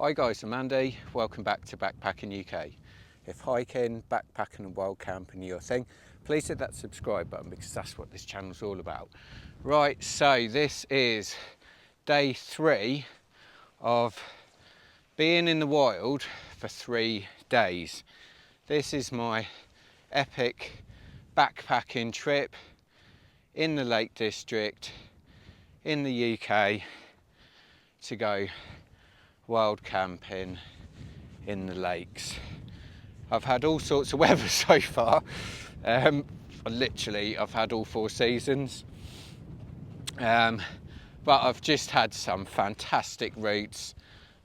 Hi guys, I'm Andy. Welcome back to Backpacking UK. If hiking, backpacking and wild camping are your thing, please hit that subscribe button because that's what this channel's all about. Right, so this is day 3 of being in the wild for 3 days. This is my epic backpacking trip in the Lake District in the UK to go wild camping in the lakes. I've had all sorts of weather so far. I've had all 4 seasons. But I've just had some fantastic routes,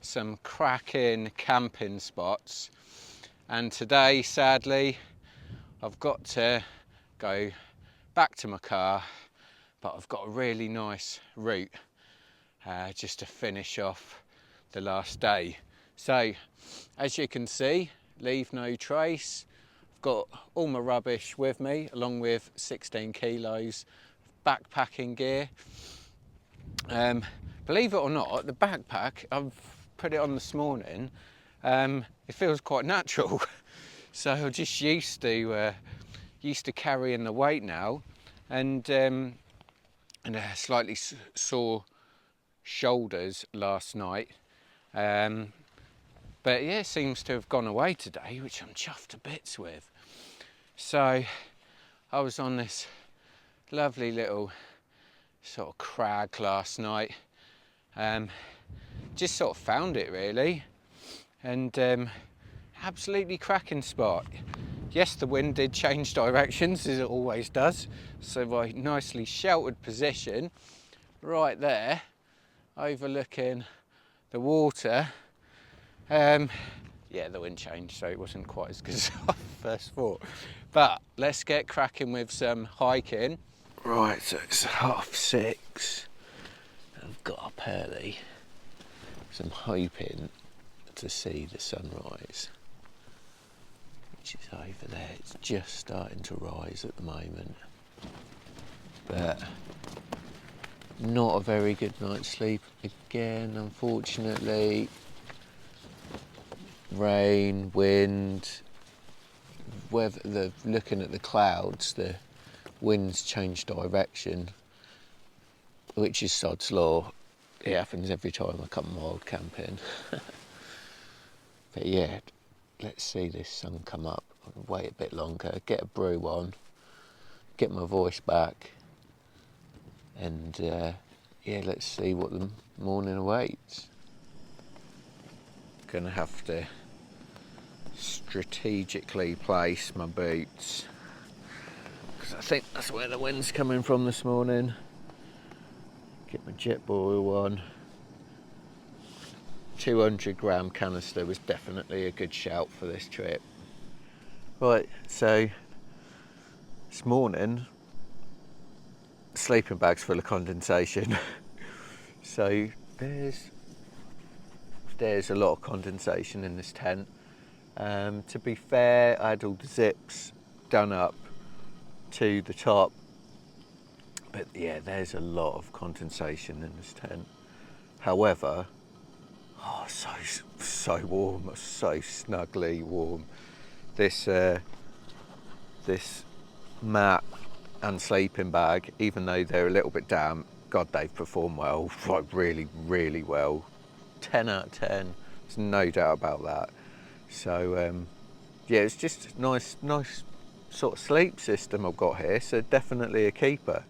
some cracking camping spots. And today, sadly, I've got to go back to my car, but I've got a really nice route just to finish off the last day. So, as you can see, leave no trace. I've got all my rubbish with me, along with 16 kilos of backpacking gear. Believe it or not, the backpack, I've put it on this morning, it feels quite natural. So I'm just used to carrying the weight now, and slightly sore shoulders last night. But yeah, it seems to have gone away today, which I'm chuffed to bits with. So I was on this lovely little sort of crag last night. Just sort of found it really, and absolutely cracking spot. Yes, the wind did change directions as it always does, so a nicely sheltered position right there overlooking the water. Yeah, the wind changed, so it wasn't quite as good as I first thought. But let's get cracking with some hiking. Right, so it's 6:30. I've got up early, so I'm hoping to see the sunrise, which is over there. It's just starting to rise at the moment, but not a very good night's sleep again, unfortunately. Rain, wind, weather. Looking at the clouds, the wind's changed direction, which is sod's law. It happens every time I come wild camping. But yeah, let's see this sun come up. I'll wait a bit longer, get a brew on, get my voice back, and yeah, let's see what the morning awaits. Gonna have to strategically place my boots because I think that's where the wind's coming from this morning. Get my jet oil on. 200-gram canister was definitely a good shout for this trip. Right, so this morning, sleeping bag's full of condensation. So there's a lot of condensation in this tent. To be fair, I had all the zips done up to the top, but yeah, there's a lot of condensation in this tent. However, so warm, so snugly warm. This mat and sleeping bag, even though they're a little bit damp, God, they've performed well, like really, really well. 10 out of 10, there's no doubt about that. So yeah, it's just a nice sort of sleep system I've got here, so definitely a keeper.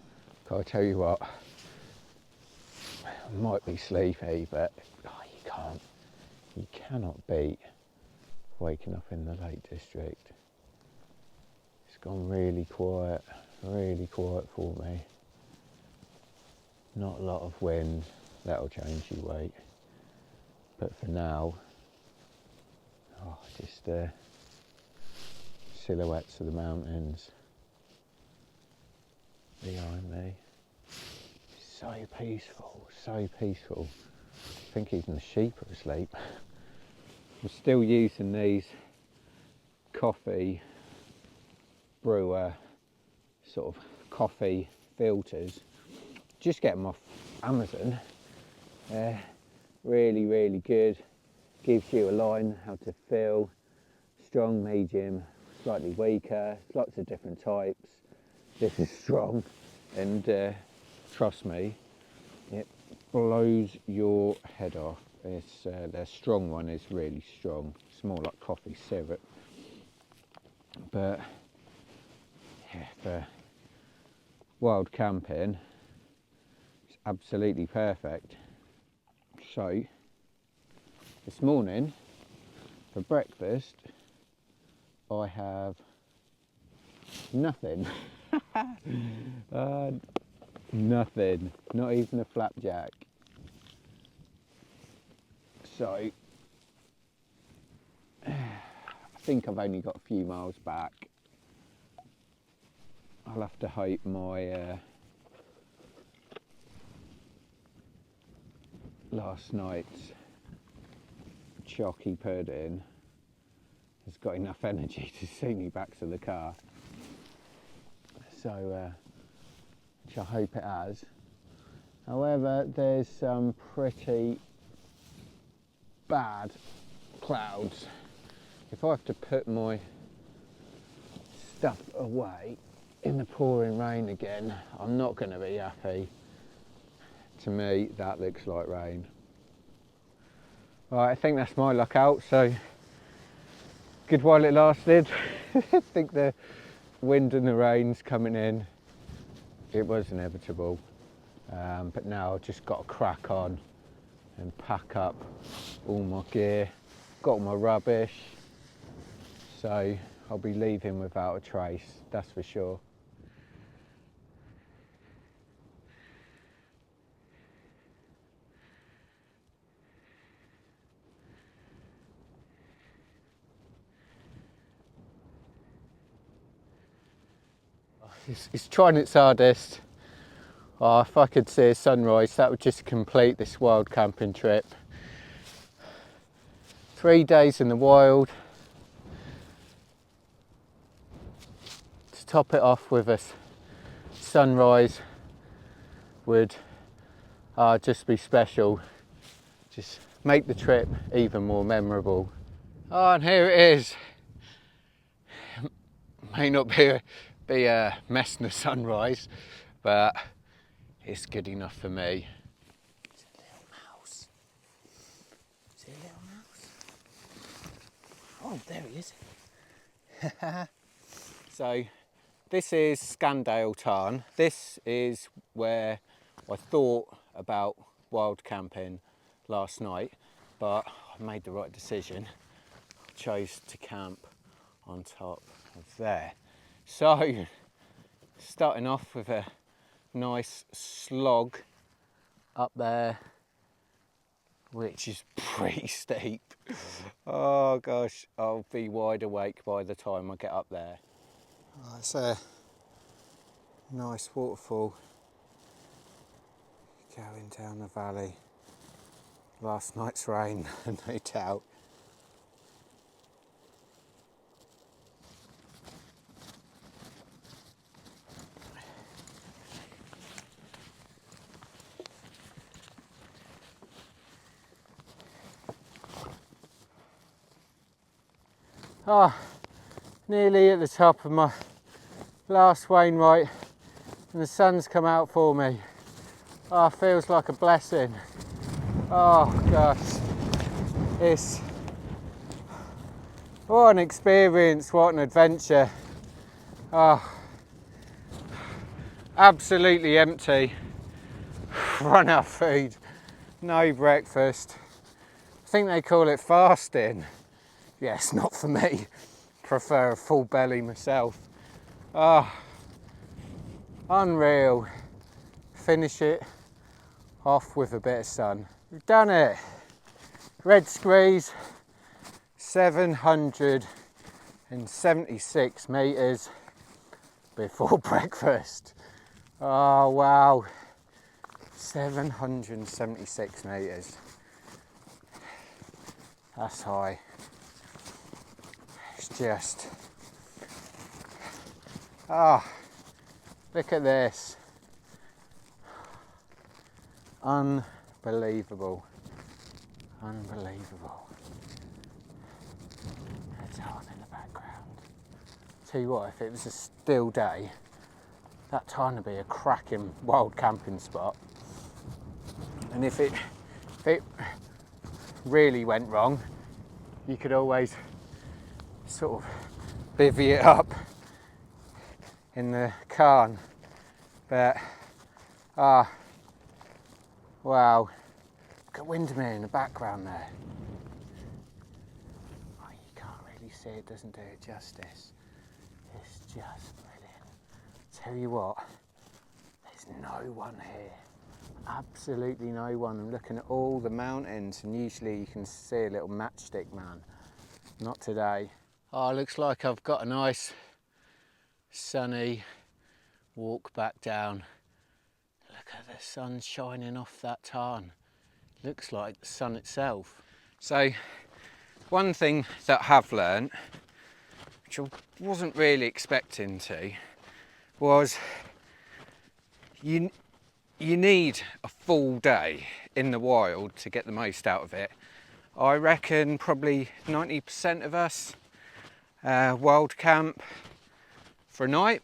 Can I tell you what, I might be sleepy, but you cannot beat waking up in the Lake District. It's gone really quiet for me. Not a lot of wind, that'll change you weight. But for now, just silhouettes of the mountains behind me. So peaceful, so peaceful. I think even the sheep are asleep. I'm still using these coffee brewer sort of coffee filters. Just get them off Amazon. Really, really good. gives you a line how to fill, strong, medium, slightly weaker, lots of different types. This is strong, and trust me, it blows your head off. It's their strong one is really strong. It's more like coffee syrup, but yeah, for wild camping, it's absolutely perfect. So this morning for breakfast, I have nothing. Nothing, not even a flapjack. So I think I've only got a few miles back. I'll have to hope my last night's chalky pudding has got enough energy to see me back to the car. So, which I hope it has. However, there's some pretty bad clouds. If I have to put my stuff away in the pouring rain again, I'm not going to be happy. To me, that looks like rain. Right, I think that's my luck out, so good while it lasted. I think the wind and the rain's coming in. It was inevitable, but now I've just got to crack on and pack up all my gear. Got all my rubbish, so I'll be leaving without a trace, that's for sure. It's trying its hardest. Oh, if I could see a sunrise, that would just complete this wild camping trip. 3 days in the wild, to top it off with a sunrise would just be special. Just make the trip even more memorable. Oh, and here it is. May not be a mess in the sunrise, but it's good enough for me. It's a little mouse. Is it a little mouse? Oh, there he is. So this is Scandale Tarn. This is where I thought about wild camping last night, but I made the right decision. I chose to camp on top of there. So starting off with a nice slog up there, which is pretty steep. Oh gosh, I'll be wide awake by the time I get up there. Oh, it's a nice waterfall going down the valley. Last night's rain, no doubt. Ah, nearly at the top of my last Wainwright, and the sun's come out for me. Ah, feels like a blessing. Oh gosh, it's what an experience, what an adventure. Oh, absolutely empty, run out of food, no breakfast. I think they call it fasting. Yes, not for me. Prefer a full belly myself. Oh, unreal. Finish it off with a bit of sun. We've done it. Red Screes, 776 metres before breakfast. Oh wow, 776 metres. That's high. It's just, look at this. Unbelievable. Unbelievable. A Tarn in the background. Tell you what, if it was a still day, that Tarn would be a cracking wild camping spot. And if it really went wrong, you could always sort of bivvy it up in the Tarn. But wow, look at Windermere in the background there. Oh, you can't really see it, doesn't do it justice. It's just brilliant. Tell you what, there's no one here. Absolutely no one. I'm looking at all the mountains and usually you can see a little matchstick man. Not today. Oh, looks like I've got a nice sunny walk back down. Look at the sun shining off that Tarn. Looks like the sun itself. So one thing that I have learnt, which I wasn't really expecting to, was you need a full day in the wild to get the most out of it. I reckon probably 90% of us wild camp for a night.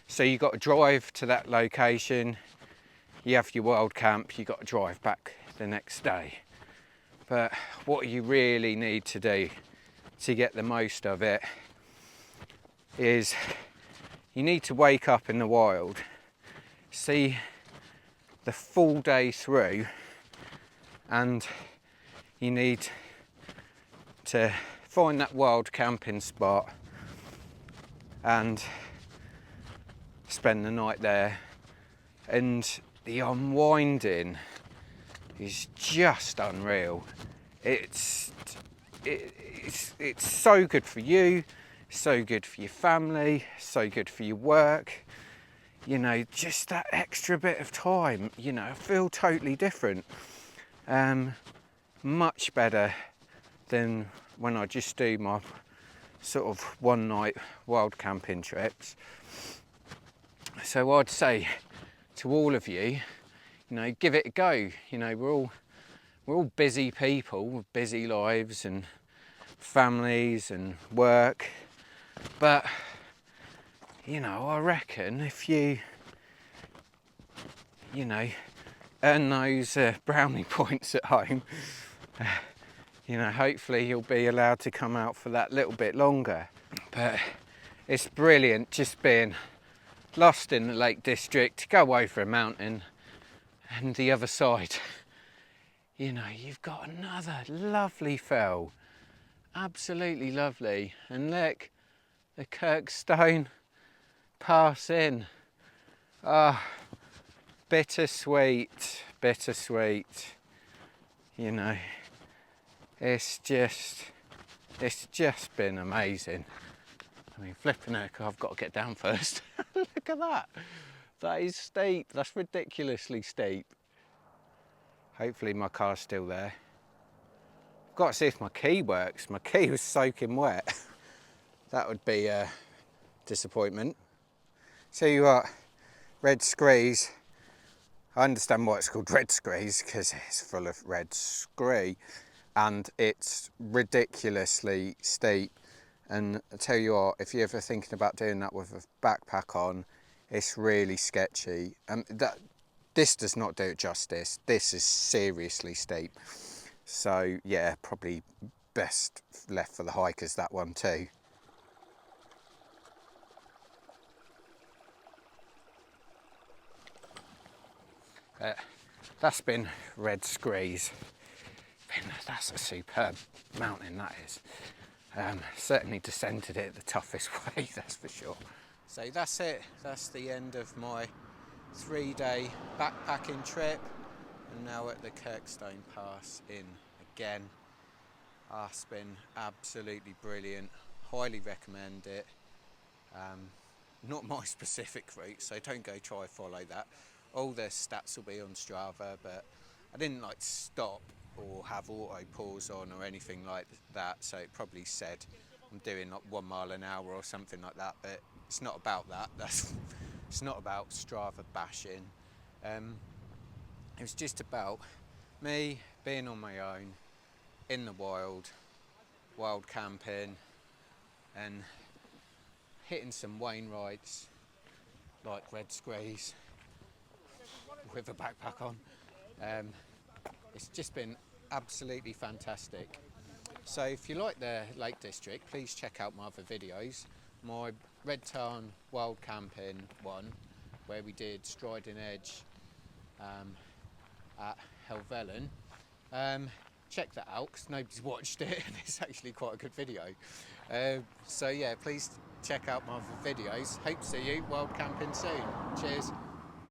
So you got to drive to that location, you have your wild camp, you got to drive back the next day. But what you really need to do to get the most of it is you need to wake up in the wild, see the full day through, and you need to find that wild camping spot and spend the night there. And the unwinding is just unreal. It's so good for you, so good for your family, so good for your work. You know, just that extra bit of time, you know, I feel totally different. Much better than when I just do my sort of one night wild camping trips. So I'd say to all of you, you know, give it a go. You know, we're all busy people with busy lives and families and work, but you know, I reckon if you know, earn those brownie points at home, you know, hopefully you'll be allowed to come out for that little bit longer. But it's brilliant just being lost in the Lake District, go over a mountain and the other side, you know, you've got another lovely fell, absolutely lovely. And look, the Kirkstone Pass in. Ah, bittersweet, bittersweet. You know, it's just been amazing. I mean, flipping heck, I've got to get down first. Look at that. That is steep. That's ridiculously steep. Hopefully my car's still there. I've got to see if my key works. My key was soaking wet. That would be a disappointment. Tell you what, red screes. I understand why it's called red screes, because it's full of red scree and it's ridiculously steep. And I tell you what, if you're ever thinking about doing that with a backpack on, it's really sketchy. This does not do it justice. This is seriously steep. So yeah, probably best left for the hikers, that one too. That's been Red Screes. That's a superb mountain, that is. Certainly descended it the toughest way, that's for sure. So that's it. That's the end of my 3-day backpacking trip. And now at the Kirkstone Pass in again. It's been absolutely brilliant. Highly recommend it. Not my specific route, so don't go try follow that. All the stats will be on Strava, but I didn't like stop or have auto pause on or anything like that, so it probably said I'm doing like 1 mile an hour or something like that, but it's not about that. It's not about Strava bashing. It was just about me being on my own, in the wild camping and hitting some Wainwrights like red squeeze with a backpack on. It's just been absolutely fantastic. So if you like the Lake District, please check out my other videos. My Red Tarn wild camping one, where we did Striding Edge at Helvellyn. Check that out because nobody's watched it and it's actually quite a good video. So yeah, please check out my other videos. Hope to see you wild camping soon. Cheers.